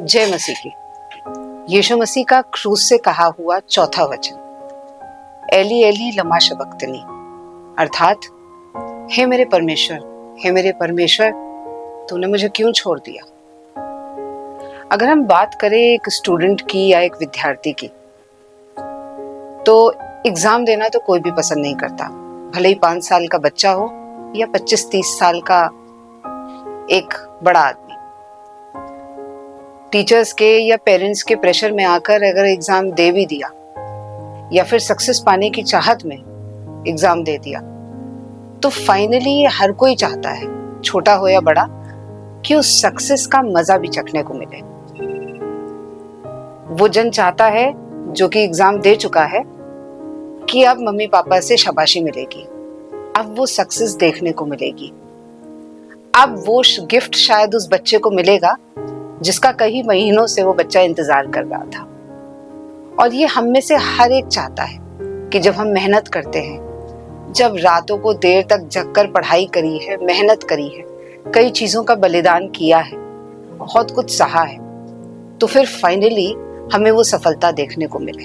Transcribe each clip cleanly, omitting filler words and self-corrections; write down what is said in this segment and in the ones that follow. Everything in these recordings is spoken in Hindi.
जय मसीह की। यीशु मसीह का क्रूस से कहा हुआ चौथा वचन, एली एली लमा शबक्तनी, अर्थात हे मेरे परमेश्वर तूने मुझे क्यों छोड़ दिया। अगर हम बात करें एक स्टूडेंट की या एक विद्यार्थी की, तो एग्जाम देना तो कोई भी पसंद नहीं करता, भले ही 5 साल का बच्चा हो या 25-30 साल का एक बड़ा आदमी। टीचर्स के या पेरेंट्स के प्रेशर में आकर अगर एग्जाम दे भी दिया या फिर सक्सेस पाने की चाहत में एग्जाम दे दिया, तो फाइनली हर कोई चाहता है, छोटा हो या बड़ा, कि उस सक्सेस का मजा भी चखने को मिले। वो जन चाहता है जो कि एग्जाम दे चुका है कि अब मम्मी पापा से शाबाशी मिलेगी, अब वो सक्सेस देखने को मिलेगी, अब वो गिफ्ट शायद उस बच्चे को मिलेगा जिसका कई महीनों से वो बच्चा इंतजार कर रहा था। और ये हम में से हर एक चाहता है कि जब हम मेहनत करते हैं, जब रातों को देर तक जगकर पढ़ाई करी है, मेहनत करी है, कई चीजों का बलिदान किया है, बहुत कुछ सहा है, तो फिर फाइनली हमें वो सफलता देखने को मिले।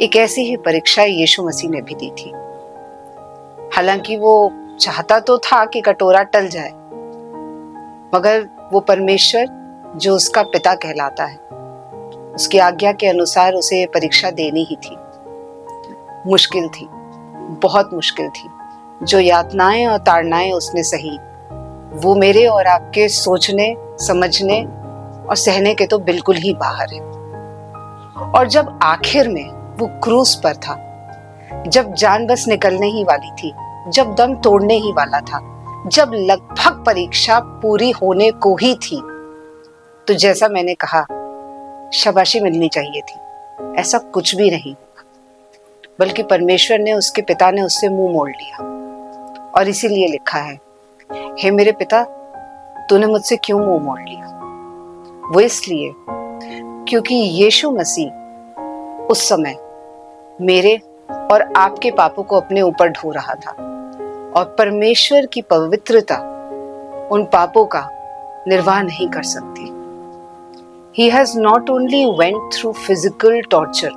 एक ऐसी ही परीक्षा यीशु मसीह ने भी दी थी। हालांकि वो चाहता तो था कि कटोरा टल जाए, मगर वो परमेश्वर जो उसका पिता कहलाता है, उसकी आज्ञा के अनुसार उसे ये परीक्षा देनी ही थी। मुश्किल थी, बहुत मुश्किल थी। जो यातनाएं और ताड़नाएं उसने सही, वो मेरे और आपके सोचने, समझने और सहने के तो बिल्कुल ही बाहर है। और जब आखिर में वो क्रूस पर था, जब जान बस निकलने ही वाली थी, जब दम तोड़ने ही वाला था, जब लगभग परीक्षा पूरी होने को ही थी, तो जैसा मैंने कहा, शाबाशी मिलनी चाहिए थी। ऐसा कुछ भी नहीं, बल्कि परमेश्वर ने, उसके पिता ने उससे मुंह मोड़ लिया। और इसीलिए लिखा है, हे मेरे पिता तूने मुझसे क्यों मुंह मोड़ लिया। वो इसलिए क्योंकि यीशु मसीह उस समय मेरे और आपके पापों को अपने ऊपर ढो रहा था, और परमेश्वर की पवित्रता उन पापों का निर्वाह नहीं कर सकती। He has not only went through physical torture,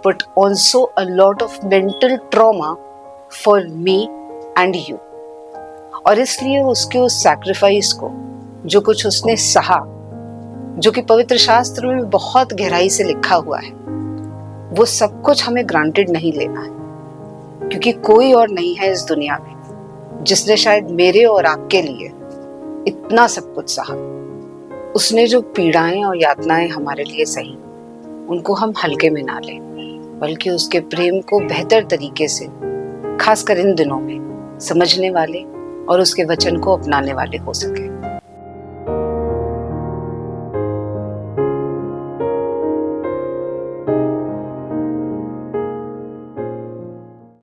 but also a lot of mental trauma for me and you. और इसलिए उसके उस सैक्रिफाइस को, जो कुछ उसने सहा, जो कि पवित्र शास्त्र में बहुत गहराई से लिखा हुआ है, वो सब कुछ हमें ग्रांटेड नहीं लेना है। क्योंकि कोई और नहीं है इस दुनिया में जिसने शायद मेरे और आपके लिए इतना सब कुछ सहा। उसने जो पीड़ाएं और यातनाएं हमारे लिए सही, उनको हम हल्के में ना लें, बल्कि उसके प्रेम को बेहतर तरीके से, खासकर इन दिनों में, समझने वाले और उसके वचन को अपनाने वाले हो सके।